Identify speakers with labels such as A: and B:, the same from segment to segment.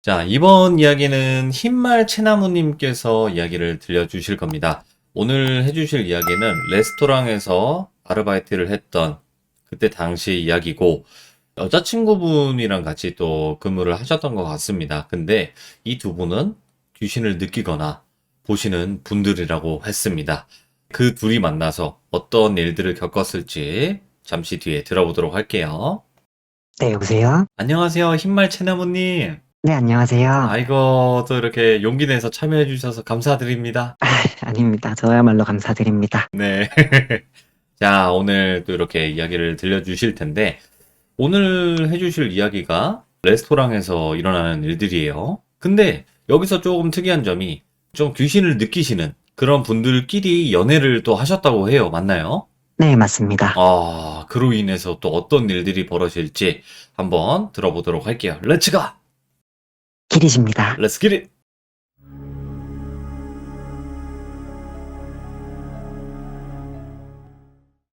A: 자, 이번 이야기는 흰말 채나무님께서 이야기를 들려주실 겁니다. 오늘 해주실 이야기는 레스토랑에서 아르바이트를 했던 그때 당시 이야기고, 여자친구분이랑 같이 또 근무를 하셨던 것 같습니다. 근데 이 두 분은 귀신을 느끼거나 보시는 분들이라고 했습니다. 그 둘이 만나서 어떤 일들을 겪었을지 잠시 뒤에 들어보도록 할게요.
B: 네, 여보세요?
A: 안녕하세요, 흰말 채나무님.
B: 네, 안녕하세요.
A: 아이고, 또 이렇게 용기 내서 참여해 주셔서 감사드립니다.
B: 아닙니다. 저야말로 감사드립니다.
A: 네. 자, 오늘 또 이렇게 이야기를 들려주실 텐데, 오늘 해주실 이야기가 레스토랑에서 일어나는 일들이에요. 근데 여기서 조금 특이한 점이 좀 귀신을 느끼시는 그런 분들끼리 연애를 또 하셨다고 해요. 맞나요?
B: 네, 맞습니다.
A: 아, 그로 인해서 또 어떤 일들이 벌어질지 한번 들어보도록 할게요. 렛츠 가!
B: 기리십니다.
A: 렛츠 기릿!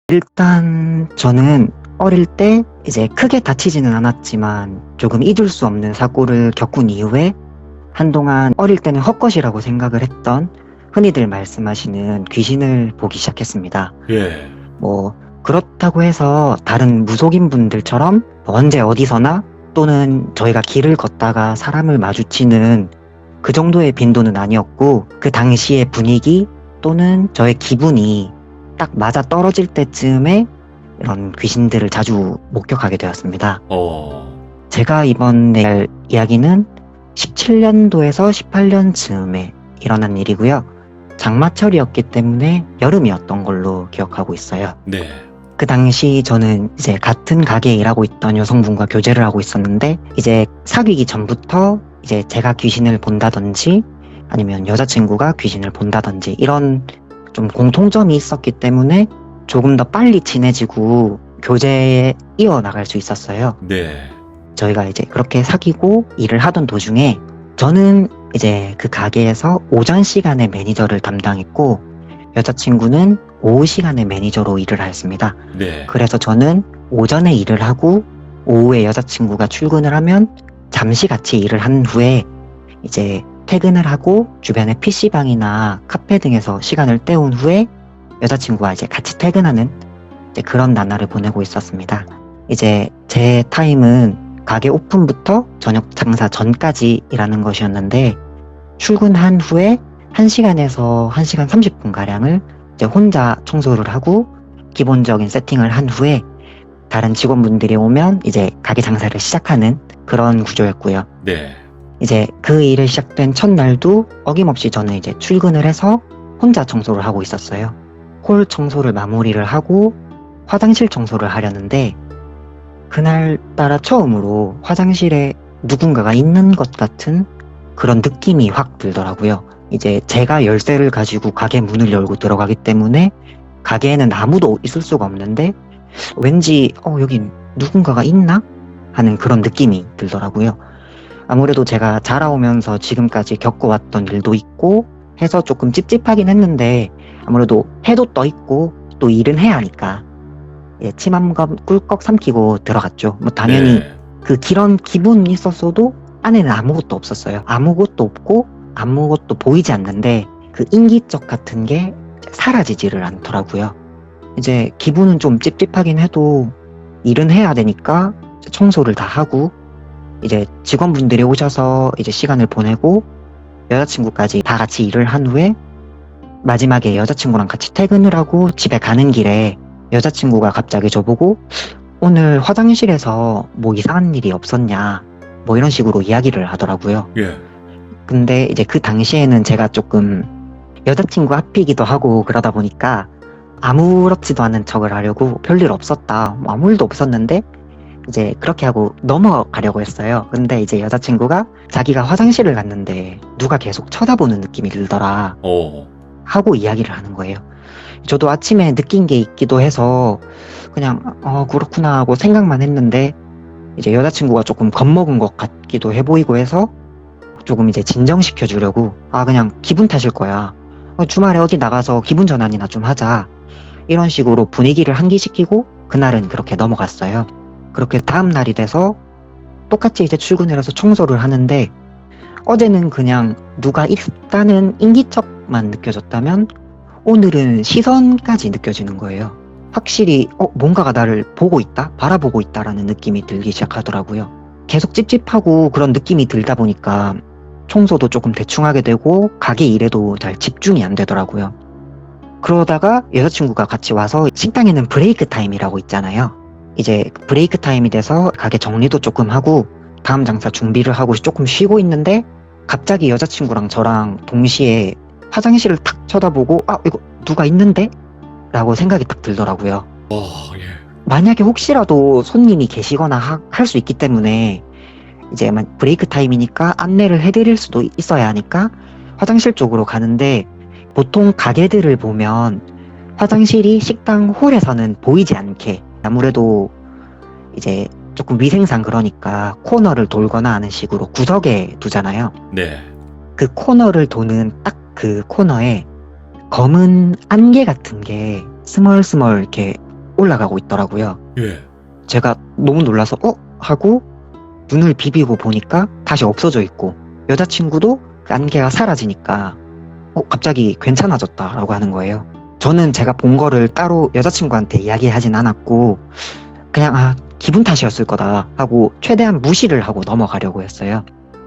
B: 일단 저는 어릴 때 이제 크게 다치지는 않았지만 조금 잊을 수 없는 사고를 겪은 이후에 한동안 어릴 때는 헛것이라고 생각을 했던 흔히들 말씀하시는 귀신을 보기 시작했습니다.
A: 예.
B: 뭐 그렇다고 해서 다른 무속인 분들처럼 언제 어디서나 또는 저희가 길을 걷다가 사람을 마주치는 그 정도의 빈도는 아니었고, 그 당시의 분위기 또는 저의 기분이 딱 맞아 떨어질 때쯤에 이런 귀신들을 자주 목격하게 되었습니다. 제가 이번에 할 이야기는 17년도에서 18년쯤에 일어난 일이고요. 장마철이었기 때문에 여름이었던 걸로 기억하고 있어요.
A: 네.
B: 그 당시 저는 이제 같은 가게에 일하고 있던 여성분과 교제를 하고 있었는데, 이제 사귀기 전부터 이제 제가 귀신을 본다든지 아니면 여자친구가 귀신을 본다든지 이런 좀 공통점이 있었기 때문에 조금 더 빨리 친해지고 교제에 이어나갈 수 있었어요.
A: 네.
B: 저희가 이제 그렇게 사귀고 일을 하던 도중에 저는 이제 그 가게에서 오전 시간에 매니저를 담당했고, 여자친구는 오후 시간에 매니저로 일을 했습니다.
A: 네.
B: 그래서 저는 오전에 일을 하고 오후에 여자친구가 출근을 하면 잠시 같이 일을 한 후에 이제 퇴근을 하고 주변의 PC방이나 카페 등에서 시간을 때운 후에 여자친구와 이제 같이 퇴근하는 이제 그런 나날을 보내고 있었습니다. 이제 제 타임은 가게 오픈부터 저녁 장사 전까지 일하는 것이었는데, 출근한 후에 1시간에서 1시간 30분 가량을 이제 혼자 청소를 하고 기본적인 세팅을 한 후에 다른 직원분들이 오면 이제 가게 장사를 시작하는 그런 구조였고요.
A: 네.
B: 이제 그 일이 시작된 첫날도 어김없이 저는 이제 출근을 해서 혼자 청소를 하고 있었어요. 홀 청소를 마무리를 하고 화장실 청소를 하려는데, 그날따라 처음으로 화장실에 누군가가 있는 것 같은 그런 느낌이 확 들더라고요. 이제 제가 열쇠를 가지고 가게 문을 열고 들어가기 때문에 가게에는 아무도 있을 수가 없는데, 왠지 여기 누군가가 있나? 하는 그런 느낌이 들더라고요. 아무래도 제가 자라오면서 지금까지 겪어왔던 일도 있고 해서 조금 찝찝하긴 했는데, 아무래도 해도 떠 있고 또 일은 해야 하니까 침 한 번 꿀꺽 삼키고 들어갔죠. 뭐 당연히
A: 네.
B: 그 그런 기분이 있었어도 안에는 아무것도 없었어요. 아무것도 없고 아무것도 보이지 않는데 그 인기척 같은 게 사라지지를 않더라고요. 이제 기분은 좀 찝찝하긴 해도 일은 해야 되니까 청소를 다 하고 이제 직원분들이 오셔서 이제 시간을 보내고 여자친구까지 다 같이 일을 한 후에 마지막에 여자친구랑 같이 퇴근을 하고 집에 가는 길에 여자친구가 갑자기 저보고 오늘 화장실에서 뭐 이상한 일이 없었냐 뭐 이런 식으로 이야기를 하더라고요.
A: 예.
B: 근데 이제 그 당시에는 제가 조금 여자친구 앞이기도 하고 그러다 보니까 아무렇지도 않은 척을 하려고 별일 없었다, 뭐 아무 일도 없었는데 이제 그렇게 하고 넘어가려고 했어요. 근데 이제 여자친구가 자기가 화장실을 갔는데 누가 계속 쳐다보는 느낌이 들더라 하고 이야기를 하는 거예요. 저도 아침에 느낀 게 있기도 해서 그냥 그렇구나 하고 생각만 했는데, 이제 여자친구가 조금 겁먹은 것 같기도 해 보이고 해서 조금 이제 진정시켜 주려고 그냥 기분 탓일 거야, 주말에 어디 나가서 기분 전환이나 좀 하자, 이런 식으로 분위기를 환기시키고 그날은 그렇게 넘어갔어요. 그렇게 다음 날이 돼서 똑같이 이제 출근을 해서 청소를 하는데 어제는 그냥 누가 있다는 인기척만 느껴졌다면 오늘은 시선까지 느껴지는 거예요. 확실히 뭔가가 나를 보고 있다? 바라보고 있다라는 느낌이 들기 시작하더라고요. 계속 찝찝하고 그런 느낌이 들다 보니까 청소도 조금 대충 하게 되고 가게 일에도 잘 집중이 안 되더라고요. 그러다가 여자친구가 같이 와서 식당에는 브레이크 타임이라고 있잖아요. 이제 브레이크 타임이 돼서 가게 정리도 조금 하고 다음 장사 준비를 하고 조금 쉬고 있는데 갑자기 여자친구랑 저랑 동시에 화장실을 탁 쳐다보고 이거 누가 있는데? 라고 생각이 딱 들더라고요.
A: 예.
B: 만약에 혹시라도 손님이 계시거나 할 수 있기 때문에 이제 브레이크 타임이니까 안내를 해드릴 수도 있어야 하니까 화장실 쪽으로 가는데 보통 가게들을 보면 화장실이 식당 홀에서는 보이지 않게 아무래도 이제 조금 위생상 그러니까 코너를 돌거나 하는 식으로 구석에 두잖아요.
A: 네.
B: 그 코너를 도는 딱 그 코너에 검은 안개 같은 게 스멀스멀 이렇게 올라가고 있더라고요.
A: 예.
B: 제가 너무 놀라서 하고 눈을 비비고 보니까 다시 없어져 있고 여자친구도 그 안개가 사라지니까 갑자기 괜찮아졌다라고 하는 거예요. 저는 제가 본 거를 따로 여자친구한테 이야기하진 않았고 그냥 기분 탓이었을 거다 하고 최대한 무시를 하고 넘어가려고 했어요.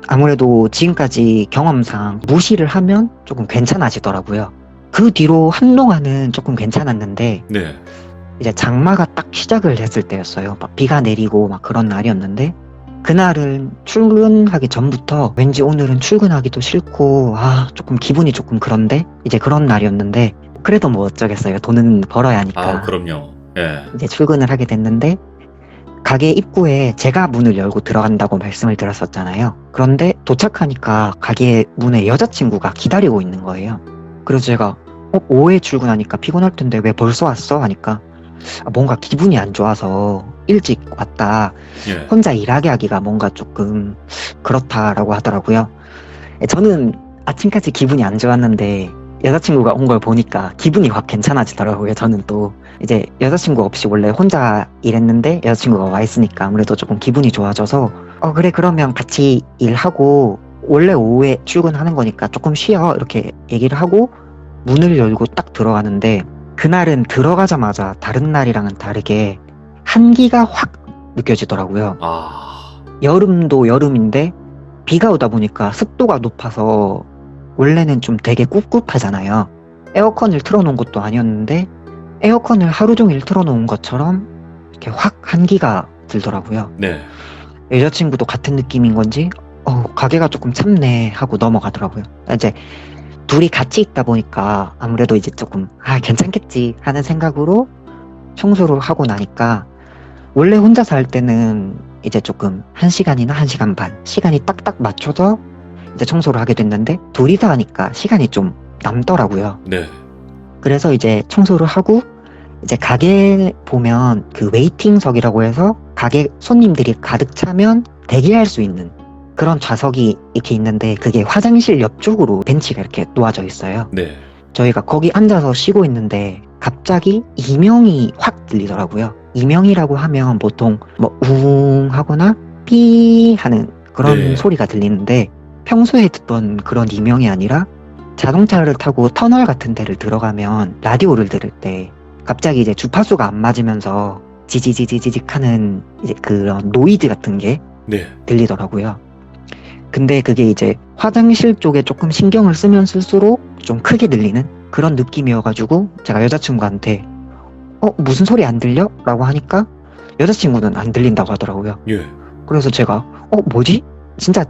B: 아무래도 지금까지 경험상 무시를 하면 조금 괜찮아지더라고요. 그 뒤로 한동안은 조금 괜찮았는데
A: 네.
B: 이제 장마가 딱 시작을 했을 때였어요. 막 비가 내리고 막 그런 날이었는데 그날은 출근하기 전부터 왠지 오늘은 출근하기도 싫고 조금 기분이 조금 그런데 이제 그런 날이었는데 그래도 뭐 어쩌겠어요. 돈은 벌어야 하니까
A: 그럼요. 예.
B: 이제 출근을 하게 됐는데 가게 입구에 제가 문을 열고 들어간다고 말씀을 드렸었잖아요. 그런데 도착하니까 가게 문에 여자친구가 기다리고 있는 거예요. 그래서 제가 오후에 출근하니까 피곤할 텐데 왜 벌써 왔어? 하니까 뭔가 기분이 안 좋아서 일찍 왔다.
A: 예.
B: 혼자 일하게 하기가 뭔가 조금 그렇다라고 하더라고요. 저는 아침까지 기분이 안 좋았는데 여자친구가 온 걸 보니까 기분이 확 괜찮아지더라고요. 저는 또 이제 여자친구 없이 원래 혼자 일했는데 여자친구가 와 있으니까 아무래도 조금 기분이 좋아져서 그래 그러면 같이 일하고 원래 오후에 출근하는 거니까 조금 쉬어 이렇게 얘기를 하고 문을 열고 딱 들어가는데 그날은 들어가자마자 다른 날이랑은 다르게 한기가 확 느껴지더라고요. 여름도 여름인데 비가 오다 보니까 습도가 높아서 원래는 좀 되게 꿉꿉하잖아요. 에어컨을 틀어놓은 것도 아니었는데 에어컨을 하루 종일 틀어놓은 것처럼 이렇게 확 한기가 들더라고요.
A: 네.
B: 여자친구도 같은 느낌인 건지 가게가 조금 찹네 하고 넘어가더라고요. 이제 둘이 같이 있다 보니까 아무래도 이제 조금 괜찮겠지 하는 생각으로 청소를 하고 나니까 원래 혼자 살 때는 이제 조금 1시간이나 1시간 반 시간이 딱딱 맞춰서 이제 청소를 하게 됐는데 둘이서 하니까 시간이 좀 남더라고요.
A: 네.
B: 그래서 이제 청소를 하고 이제 가게 보면 그 웨이팅석이라고 해서 가게 손님들이 가득 차면 대기할 수 있는 그런 좌석이 이렇게 있는데 그게 화장실 옆쪽으로 벤치가 이렇게 놓아져 있어요.
A: 네.
B: 저희가 거기 앉아서 쉬고 있는데 갑자기 이명이 확 들리더라고요. 이명이라고 하면 보통 뭐 우웅 하거나 삐 하는 그런
A: 네.
B: 소리가 들리는데 평소에 듣던 그런 이명이 아니라 자동차를 타고 터널 같은 데를 들어가면 라디오를 들을 때 갑자기 이제 주파수가 안 맞으면서 지지지지직 하는 이제 그런 노이즈 같은 게
A: 네.
B: 들리더라고요. 근데 그게 이제 화장실 쪽에 조금 신경을 쓰면 쓸수록 좀 크게 들리는 그런 느낌이어가지고 제가 여자친구한테 무슨 소리 안 들려? 라고 하니까 여자친구는 안 들린다고 하더라고요.
A: 예.
B: 그래서 제가 뭐지? 진짜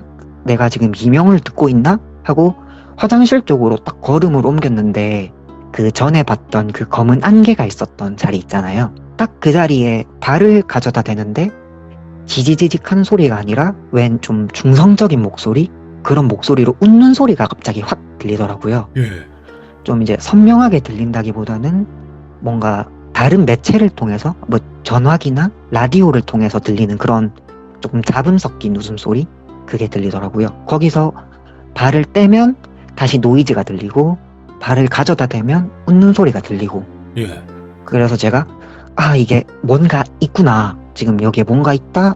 B: 내가 지금 이명을 듣고 있나? 하고 화장실 쪽으로 딱 걸음을 옮겼는데 그 전에 봤던 그 검은 안개가 있었던 자리 있잖아요. 딱 그 자리에 발을 가져다 대는데 지지지직 하는 소리가 아니라 웬 좀 중성적인 목소리? 그런 목소리로 웃는 소리가 갑자기 확 들리더라고요.
A: 예.
B: 좀 이제 선명하게 들린다기보다는 뭔가 다른 매체를 통해서 뭐 전화기나 라디오를 통해서 들리는 그런 조금 잡음 섞인 웃음소리? 그게 들리더라고요. 거기서 발을 떼면 다시 노이즈가 들리고 발을 가져다 대면 웃는 소리가 들리고
A: 예.
B: 그래서 제가 이게 뭔가 있구나 지금 여기에 뭔가 있다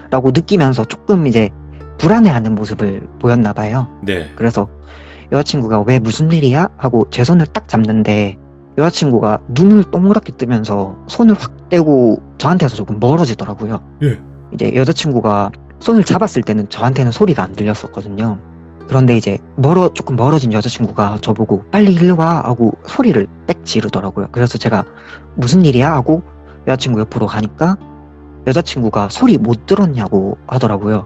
B: 라고 느끼면서 조금 이제 불안해하는 모습을 보였나 봐요.
A: 네.
B: 그래서 여자친구가 왜 무슨 일이야? 하고 제 손을 딱 잡는데 여자친구가 눈을 동그랗게 뜨면서 손을 확 떼고 저한테서 조금 멀어지더라고요.
A: 예.
B: 이제 여자친구가 손을 잡았을 때는 저한테는 소리가 안 들렸었거든요. 그런데 이제 조금 멀어진 여자친구가 저보고 빨리 일로 와 하고 소리를 빽 지르더라고요. 그래서 제가 무슨 일이야? 하고 여자친구 옆으로 가니까 여자친구가 소리 못 들었냐고 하더라고요.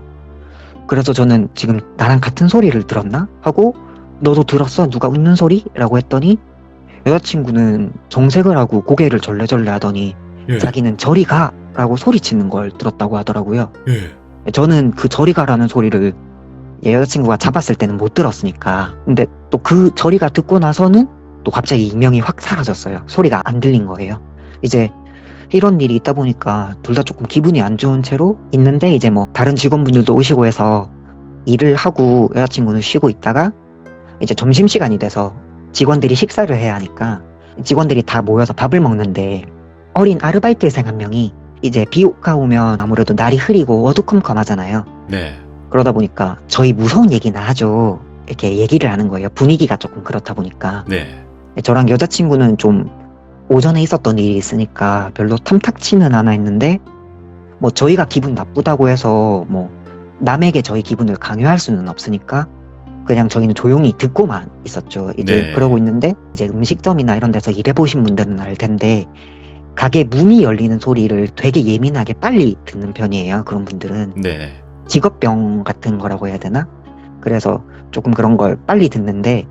B: 그래서 저는 지금 나랑 같은 소리를 들었나? 하고 너도 들었어? 누가 웃는 소리? 라고 했더니 여자친구는 정색을 하고 고개를 절레절레 하더니
A: 예.
B: 자기는 저리 가! 라고 소리치는 걸 들었다고 하더라고요.
A: 예.
B: 저는 그 저리 가라는 소리를 여자친구가 잡았을 때는 못 들었으니까. 근데 또 그 저리 가 듣고 나서는 또 갑자기 이명이 확 사라졌어요. 소리가 안 들린 거예요. 이제 이런 일이 있다 보니까 둘 다 조금 기분이 안 좋은 채로 있는데 이제 뭐 다른 직원분들도 오시고 해서 일을 하고 여자친구는 쉬고 있다가 이제 점심시간이 돼서 직원들이 식사를 해야 하니까 직원들이 다 모여서 밥을 먹는데 어린 아르바이트생 한 명이 이제 비가 오면 아무래도 날이 흐리고 어두컴컴하잖아요.
A: 네.
B: 그러다 보니까 저희 무서운 얘기나 하죠. 이렇게 얘기를 하는 거예요. 분위기가 조금 그렇다 보니까.
A: 네.
B: 저랑 여자친구는 좀 오전에 있었던 일이 있으니까 별로 탐탁치는 않아 했는데 뭐 저희가 기분 나쁘다고 해서 뭐 남에게 저희 기분을 강요할 수는 없으니까 그냥 저희는 조용히 듣고만 있었죠. 이제
A: 네.
B: 그러고 있는데 이제 음식점이나 이런 데서 일해보신 분들은 알 텐데 가게 문이 열리는 소리를 되게 예민하게 빨리 듣는 편이에요. 그런 분들은.
A: 네.
B: 직업병 같은 거라고 해야 되나? 그래서 조금 그런 걸 빨리 듣는데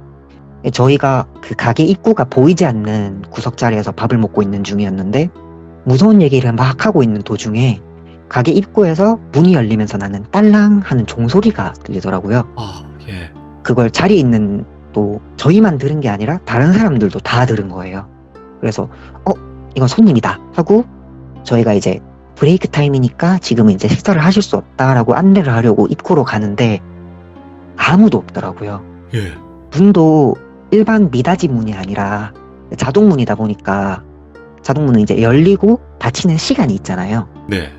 B: 저희가 그 가게 입구가 보이지 않는 구석자리에서 밥을 먹고 있는 중이었는데 무서운 얘기를 막 하고 있는 도중에 가게 입구에서 문이 열리면서 나는 딸랑 하는 종소리가 들리더라고요.
A: 아, 예.
B: 그걸 자리에 있는 또 저희만 들은 게 아니라 다른 사람들도 다 들은 거예요. 그래서 이건 손님이다 하고 저희가 이제 브레이크 타임이니까 지금은 이제 식사를 하실 수 없다라고 안내를 하려고 입구로 가는데 아무도 없더라고요.
A: 예.
B: 문도 일반 미닫이 문이 아니라 자동문이다 보니까 자동문은 이제 열리고 닫히는 시간이 있잖아요.
A: 네.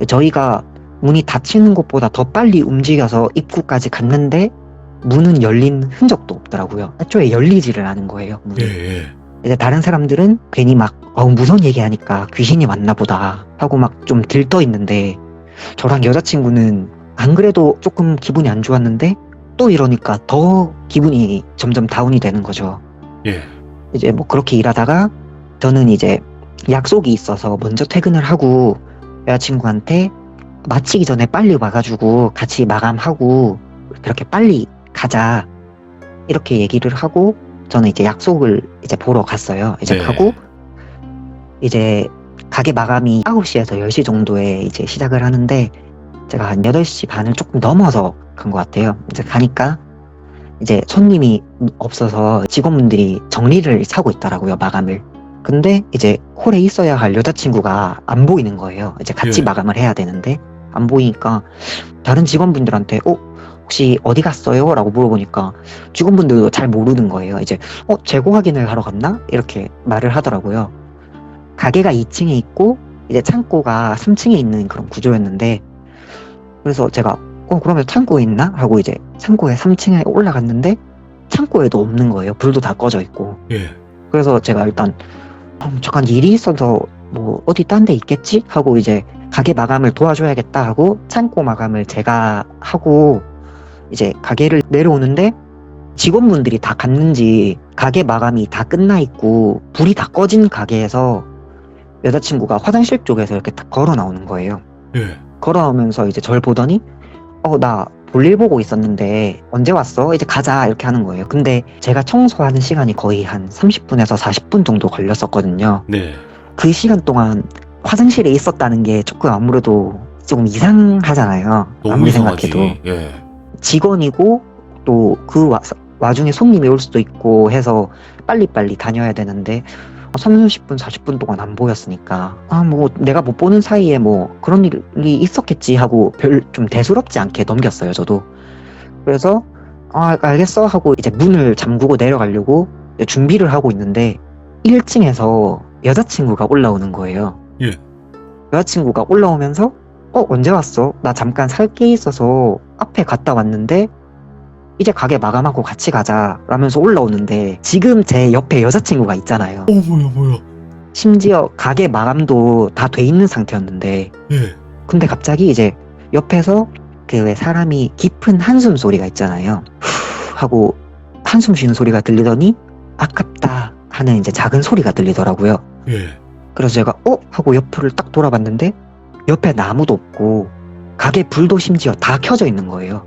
B: 저희가 문이 닫히는 것보다 더 빨리 움직여서 입구까지 갔는데 문은 열린 흔적도 없더라고요. 애초에 열리지를 않은 거예요, 문이.
A: 예.
B: 이제 다른 사람들은 괜히 막 무서운 얘기하니까 귀신이 왔나 보다 하고 막 좀 들떠 있는데 저랑 여자친구는 안 그래도 조금 기분이 안 좋았는데 또 이러니까 더 기분이 점점 다운이 되는 거죠.
A: 예.
B: 이제 뭐 그렇게 일하다가 저는 이제 약속이 있어서 먼저 퇴근을 하고 여자친구한테 마치기 전에 빨리 와가지고 같이 마감하고 그렇게 빨리 가자 이렇게 얘기를 하고 저는 이제 약속을 이제 보러 갔어요. 이제
A: 네.
B: 가고 이제 가게 마감이 9시에서 10시 정도에 이제 시작을 하는데 제가 한 8시 반을 조금 넘어서 간 것 같아요. 이제 가니까 이제 손님이 없어서 직원분들이 정리를 하고 있더라고요, 마감을. 근데 이제 홀에 있어야 할 여자친구가 안 보이는 거예요. 이제 같이
A: 예.
B: 마감을 해야 되는데 안 보이니까 다른 직원분들한테 혹시 어디 갔어요? 라고 물어보니까 직원분들도 잘 모르는 거예요. 이제 재고 확인을 하러 갔나? 이렇게 말을 하더라고요. 가게가 2층에 있고 이제 창고가 3층에 있는 그런 구조였는데 그래서 제가 그러면 창고에 있나? 하고 이제 창고에 3층에 올라갔는데 창고에도 없는 거예요. 불도 다 꺼져 있고.
A: 예.
B: 그래서 제가 일단 잠깐 일이 있어서 뭐 어디 딴 데 있겠지? 하고 이제 가게 마감을 도와줘야겠다 하고 창고 마감을 제가 하고 이제 가게를 내려오는데 직원분들이 다 갔는지 가게 마감이 다 끝나 있고 불이 다 꺼진 가게에서 여자친구가 화장실 쪽에서 이렇게 딱 걸어 나오는 거예요.
A: 예.
B: 걸어 나오면서 이제 절 보더니 나 볼일 보고 있었는데 언제 왔어? 이제 가자 이렇게 하는 거예요. 근데 제가 청소하는 시간이 거의 한 30분에서 40분 정도 걸렸었거든요.
A: 네.
B: 그 시간 동안 화장실에 있었다는 게 조금 아무래도 조금 이상하잖아요.
A: 너무
B: 아무리
A: 이상하지.
B: 생각해도
A: 예.
B: 직원이고 또 그 와중에 손님이 올 수도 있고 해서 빨리빨리 다녀야 되는데 30분, 40분 동안 안 보였으니까 뭐 내가 못 보는 사이에 뭐 그런 일이 있었겠지 하고 좀 대수롭지 않게 넘겼어요, 저도. 그래서 알겠어 하고 이제 문을 잠그고 내려가려고 준비를 하고 있는데 1층에서 여자친구가 올라오는 거예요.
A: 예.
B: 여자친구가 올라오면서 언제 왔어? 나 잠깐 살 게 있어서 앞에 갔다 왔는데 이제 가게 마감하고 같이 가자 라면서 올라오는데 지금 제 옆에 여자친구가 있잖아요.
C: 뭐야.
B: 심지어 가게 마감도 다 돼 있는 상태였는데
C: 예.
B: 근데 갑자기 이제 옆에서 그 왜 사람이 깊은 한숨 소리가 있잖아요. 후 하고 한숨 쉬는 소리가 들리더니 아깝다 하는 이제 작은 소리가 들리더라고요.
C: 예.
B: 그래서 제가 하고 옆을 딱 돌아봤는데 옆에 아무도 없고 가게 불도 심지어 다 켜져 있는 거예요.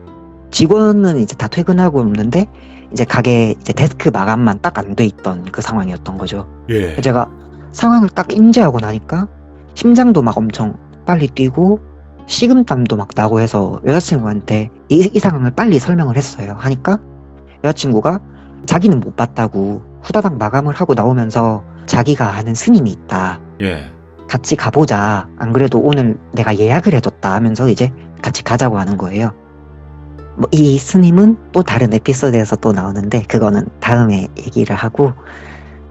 B: 직원은 이제 다 퇴근하고 있는데 이제 가게 이제 데스크 마감만 딱 안 돼 있던 그 상황이었던 거죠.
C: 예.
B: 제가 상황을 딱 인지하고 나니까 심장도 막 엄청 빨리 뛰고 식은땀도 막 나고 해서 여자친구한테 이 상황을 빨리 설명을 했어요. 하니까 여자친구가 자기는 못 봤다고 후다닥 마감을 하고 나오면서 자기가 아는 스님이 있다.
A: 예.
B: 같이 가보자. 안 그래도 오늘 내가 예약을 해뒀다 하면서 이제 같이 가자고 하는 거예요. 뭐 이 스님은 또 다른 에피소드에서 또 나오는데 그거는 다음에 얘기를 하고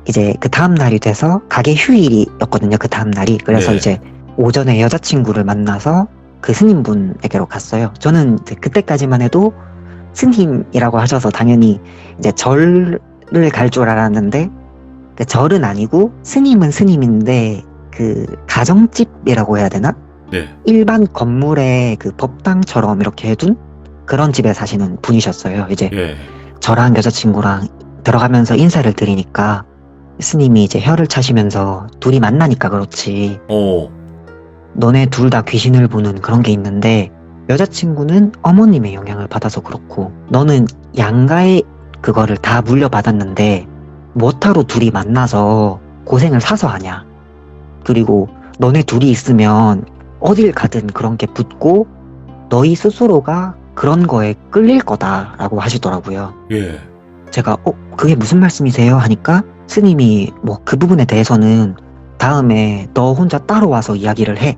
B: 이제 그 다음 날이 돼서 가게 휴일이었거든요. 그 다음 날이. 그래서
A: 네.
B: 이제 오전에 여자친구를 만나서 그 스님분에게로 갔어요. 저는 이제 그때까지만 해도 스님이라고 하셔서 당연히 이제 절을 갈 줄 알았는데 그 절은 아니고 스님은 스님인데 그 가정집이라고 해야 되나?
A: 네.
B: 일반 건물에 그 법당처럼 이렇게 해둔 그런 집에 사시는 분이셨어요. 이제
A: 예.
B: 저랑 여자친구랑 들어가면서 인사를 드리니까 스님이 이제 혀를 차시면서 둘이 만나니까 그렇지 너네 둘 다 귀신을 보는 그런 게 있는데 여자친구는 어머님의 영향을 받아서 그렇고 너는 양가의 그거를 다 물려받았는데 뭐하러 둘이 만나서 고생을 사서 하냐. 그리고 너네 둘이 있으면 어딜 가든 그런 게 붙고 너희 스스로가 그런 거에 끌릴 거다라고 하시더라고요.
C: 예.
B: 제가 그게 무슨 말씀이세요? 하니까 스님이 뭐 그 부분에 대해서는 다음에 너 혼자 따로 와서 이야기를 해.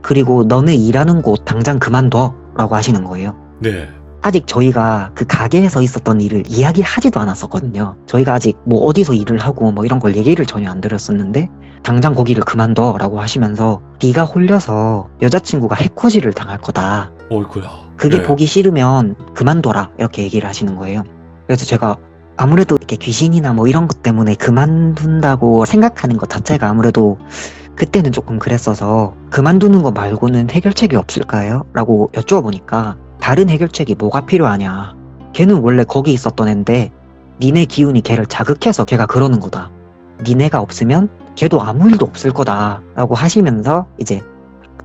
B: 그리고 너네 일하는 곳 당장 그만둬 라고 하시는 거예요.
C: 네.
B: 아직 저희가 그 가게에서 있었던 일을 이야기하지도 않았었거든요. 저희가 아직 뭐 어디서 일을 하고 뭐 이런 걸 얘기를 전혀 안 드렸었는데 당장 거기를 그만둬 라고 하시면서 네가 홀려서 여자친구가 해코지를 당할 거다.
C: 어이구야.
B: 그게
C: 예.
B: 보기 싫으면 그만둬라 이렇게 얘기를 하시는 거예요. 그래서 제가 아무래도 이렇게 귀신이나 뭐 이런 것 때문에 그만둔다고 생각하는 것 자체가 아무래도 그때는 조금 그랬어서 그만두는 거 말고는 해결책이 없을까요? 라고 여쭈어보니까 다른 해결책이 뭐가 필요하냐. 걔는 원래 거기 있었던 앤데 니네 기운이 걔를 자극해서 걔가 그러는 거다. 니네가 없으면 걔도 아무 일도 없을 거다 라고 하시면서 이제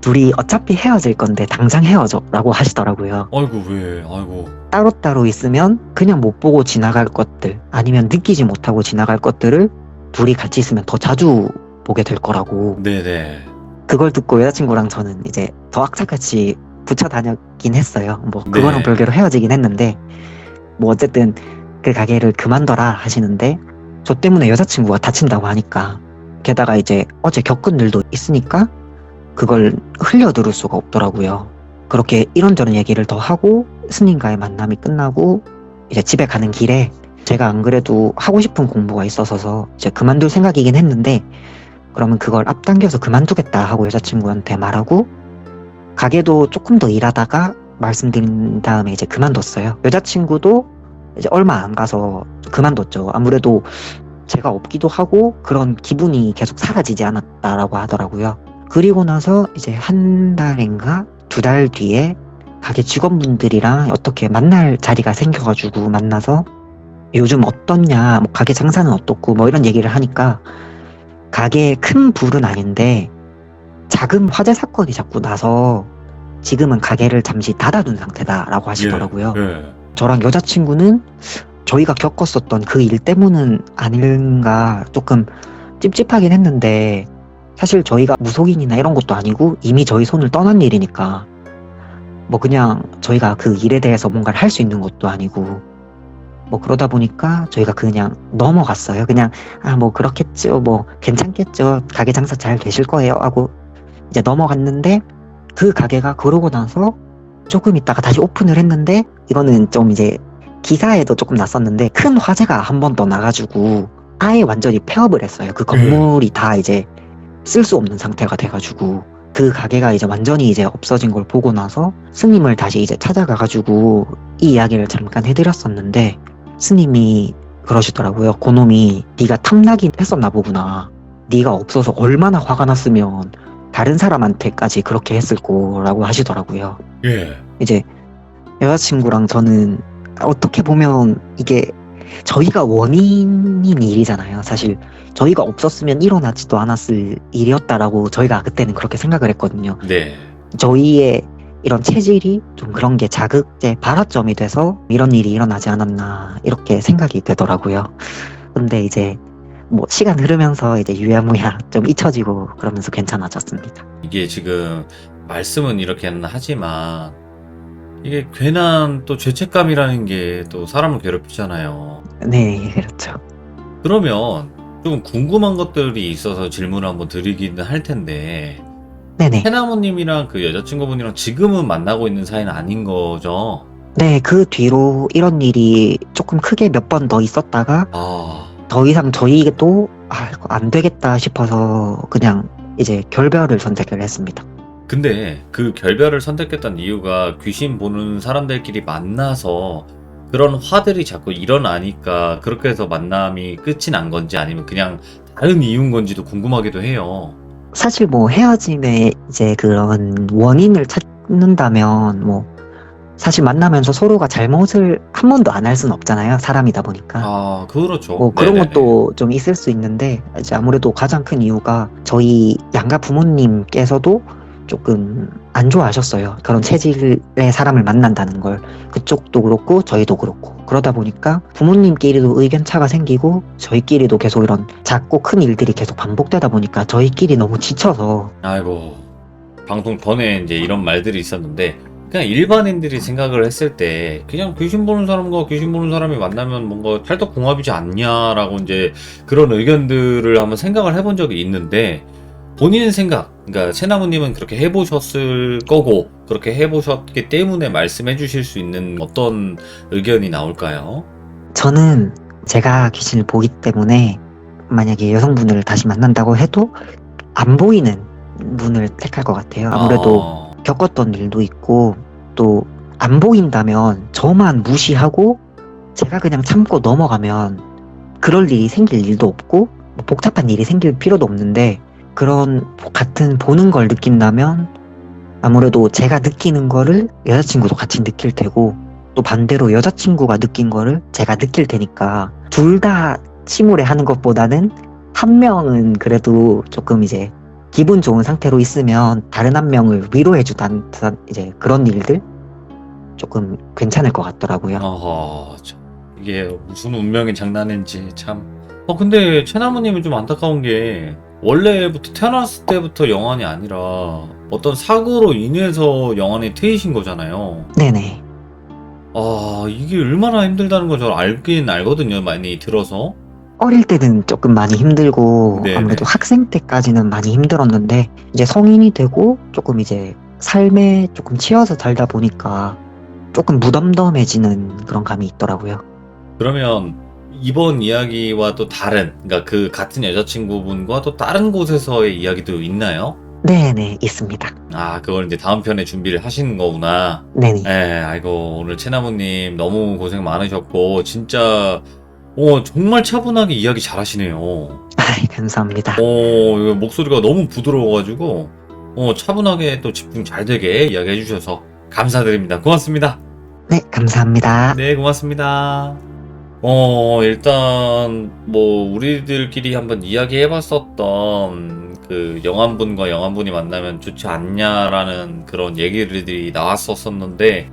B: 둘이 어차피 헤어질 건데 당장 헤어져 라고 하시더라고요.
C: 아이고 왜? 아이고.
B: 따로따로 있으면 그냥 못 보고 지나갈 것들 아니면 느끼지 못하고 지나갈 것들을 둘이 같이 있으면 더 자주 보게 될 거라고.
A: 네네.
B: 그걸 듣고 여자친구랑 저는 이제 더 악착같이 붙여 다녔긴 했어요. 뭐 그거랑
A: 네.
B: 별개로 헤어지긴 했는데 뭐 어쨌든 그 가게를 그만둬라 하시는데 저 때문에 여자친구가 다친다고 하니까 게다가 이제 어제 겪은 일도 있으니까 그걸 흘려들을 수가 없더라고요. 그렇게 이런저런 얘기를 더 하고 스님과의 만남이 끝나고 이제 집에 가는 길에 제가 안 그래도 하고 싶은 공부가 있어서 이제 그만둘 생각이긴 했는데 그러면 그걸 앞당겨서 그만두겠다 하고 여자친구한테 말하고 가게도 조금 더 일하다가 말씀드린 다음에 이제 그만뒀어요. 여자친구도 이제 얼마 안 가서 그만뒀죠. 아무래도 제가 없기도 하고 그런 기분이 계속 사라지지 않았다라고 하더라고요. 그리고 나서 이제 한 달인가 2달 뒤에 가게 직원분들이랑 어떻게 만날 자리가 생겨가지고 만나서 요즘 어떻냐, 뭐 가게 장사는 어떻고 뭐 이런 얘기를 하니까 가게에 큰 불은 아닌데 작은 화재 사건이 자꾸 나서 지금은 가게를 잠시 닫아둔 상태다라고 하시더라고요.
C: 예.
B: 저랑 여자친구는 저희가 겪었었던 그 일 때문은 아닌가 조금 찝찝하긴 했는데 사실 저희가 무속인이나 이런 것도 아니고 이미 저희 손을 떠난 일이니까 뭐 그냥 저희가 그 일에 대해서 뭔가를 할 수 있는 것도 아니고 뭐 그러다 보니까 저희가 그냥 넘어갔어요. 그냥 뭐 그렇겠죠, 뭐 괜찮겠죠, 가게 장사 잘 되실 거예요 하고 이제 넘어갔는데 그 가게가 그러고 나서 조금 있다가 다시 오픈을 했는데 이거는 좀 이제 기사에도 조금 났었는데 큰 화재가 한 번 더 나가지고 아예 완전히 폐업을 했어요. 그 건물이 다 이제 쓸 수 없는 상태가 돼가지고 그 가게가 이제 완전히 이제 없어진 걸 보고 나서 스님을 다시 이제 찾아가가지고 이 이야기를 잠깐 해드렸었는데 스님이 그러시더라고요. 그놈이 네가 탐나긴 했었나 보구나. 네가 없어서 얼마나 화가 났으면 다른 사람한테까지 그렇게 했을 거라고 하시더라고요.
C: 예.
B: 이제 여자친구랑 저는 어떻게 보면 이게 저희가 원인인 일이잖아요. 사실 저희가 없었으면 일어나지도 않았을 일이었다라고 저희가 그때는 그렇게 생각을 했거든요.
A: 네.
B: 저희의 이런 체질이 좀 그런 게 자극제 발화점이 돼서 이런 일이 일어나지 않았나 이렇게 생각이 되더라고요. 근데 이제 뭐 시간 흐르면서 이제 유야무야 좀 잊혀지고 그러면서 괜찮아졌습니다.
A: 이게 지금 말씀은 이렇게는 하지만 이게 괜한 또 죄책감이라는 게 또 사람을 괴롭히잖아요.
B: 네, 그렇죠.
A: 그러면 좀 궁금한 것들이 있어서 질문을 한번 드리기는 할 텐데
B: 네네.
A: 해나무님이랑 그 여자친구분이랑 지금은 만나고 있는 사이는 아닌 거죠?
B: 네, 그 뒤로 이런 일이 조금 크게 몇 번 더 있었다가
A: 아,
B: 더 이상 저희도 이거 안 되겠다 싶어서 그냥 이제 결별을 선택을 했습니다.
A: 근데 그 결별을 선택했던 이유가 귀신 보는 사람들끼리 만나서 그런 화들이 자꾸 일어나니까 그렇게 해서 만남이 끝이 난 건지 아니면 그냥 다른 이유인 건지도 궁금하기도 해요.
B: 사실 뭐 헤어짐에 이제 그런 원인을 찾는다면 뭐 사실 만나면서 서로가 잘못을 한 번도 안 할 수는 없잖아요. 사람이다 보니까.
A: 아, 그렇죠.
B: 뭐 그런
A: 네네네.
B: 것도 좀 있을 수 있는데 이제 아무래도 가장 큰 이유가 저희 양가 부모님께서도 조금 안 좋아하셨어요. 그런 체질의 사람을 만난다는 걸. 그쪽도 그렇고 저희도 그렇고. 그러다 보니까 부모님끼리도 의견 차가 생기고 저희끼리도 계속 이런 작고 큰 일들이 계속 반복되다 보니까 저희끼리 너무 지쳐서
A: 아이고, 방송 전에 이제 이런 말들이 있었는데, 그냥 일반인들이 생각을 했을 때, 그냥 귀신 보는 사람과 귀신 보는 사람이 만나면 뭔가 찰떡궁합이지 않냐라고 이제 그런 의견들을 한번 생각을 해본 적이 있는데, 본인 생각, 그러니까 채나무님은 그렇게 해보셨을 거고, 그렇게 해보셨기 때문에 말씀해 주실 수 있는 어떤 의견이 나올까요?
B: 저는 제가 귀신을 보기 때문에 만약에 여성분을 다시 만난다고 해도 안 보이는 분을 택할 것 같아요. 아무래도 겪었던 일도 있고 또 안 보인다면 저만 무시하고 제가 그냥 참고 넘어가면 그럴 일이 생길 일도 없고 뭐 복잡한 일이 생길 필요도 없는데 그런 같은 보는 걸 느낀다면 아무래도 제가 느끼는 거를 여자친구도 같이 느낄 테고 또 반대로 여자친구가 느낀 거를 제가 느낄 테니까 둘 다 침울해하는 것보다는 한 명은 그래도 조금 이제 기분 좋은 상태로 있으면 다른 한 명을 위로해주던 이제 그런 일들 조금 괜찮을 것 같더라고요.
A: 어허, 참, 이게 무슨 운명의 장난인지 참. 근데 채나무님은 좀 안타까운 게 원래부터 태어났을 때부터 영환이 아니라 어떤 사고로 인해서 영환이 트이신 거잖아요.
B: 네네.
A: 이게 얼마나 힘들다는 걸 저 알긴 알거든요. 많이 들어서.
B: 어릴 때는 조금 많이 힘들고
A: 네네.
B: 아무래도 학생 때까지는 많이 힘들었는데 이제 성인이 되고 조금 이제 삶에 조금 치여서 살다 보니까 조금 무덤덤해지는 그런 감이 있더라고요.
A: 그러면 이번 이야기와 또 다른, 그러니까 그 같은 여자친구분과 또 다른 곳에서의 이야기도 있나요?
B: 네네, 있습니다.
A: 그걸 이제 다음 편에 준비를 하시는 거구나.
B: 네네.
A: 아이고, 오늘 채나무님 너무 고생 많으셨고, 진짜, 정말 차분하게 이야기 잘하시네요.
B: 감사합니다.
A: 이거 목소리가 너무 부드러워가지고, 차분하게 또 집중 잘 되게 이야기해 주셔서 감사드립니다. 고맙습니다.
B: 네, 감사합니다.
A: 네, 고맙습니다. 일단, 뭐, 우리들끼리 한번 이야기해봤었던 그 영환분과 영환분이 만나면 좋지 않냐라는 그런 얘기들이 나왔었었는데,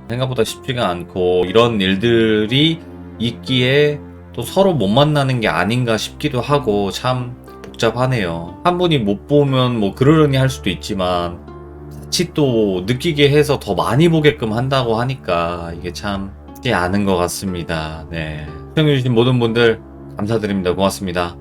A: 생각보다 쉽지가 않고, 이런 일들이 있기에 또 서로 못 만나는 게 아닌가 싶기도 하고, 참 복잡하네요. 한 분이 못 보면 뭐 그러려니 할 수도 있지만, 같이 또 느끼게 해서 더 많이 보게끔 한다고 하니까, 이게 참 쉽지 않은 것 같습니다. 네. 시청해주신 모든 분들 감사드립니다. 고맙습니다.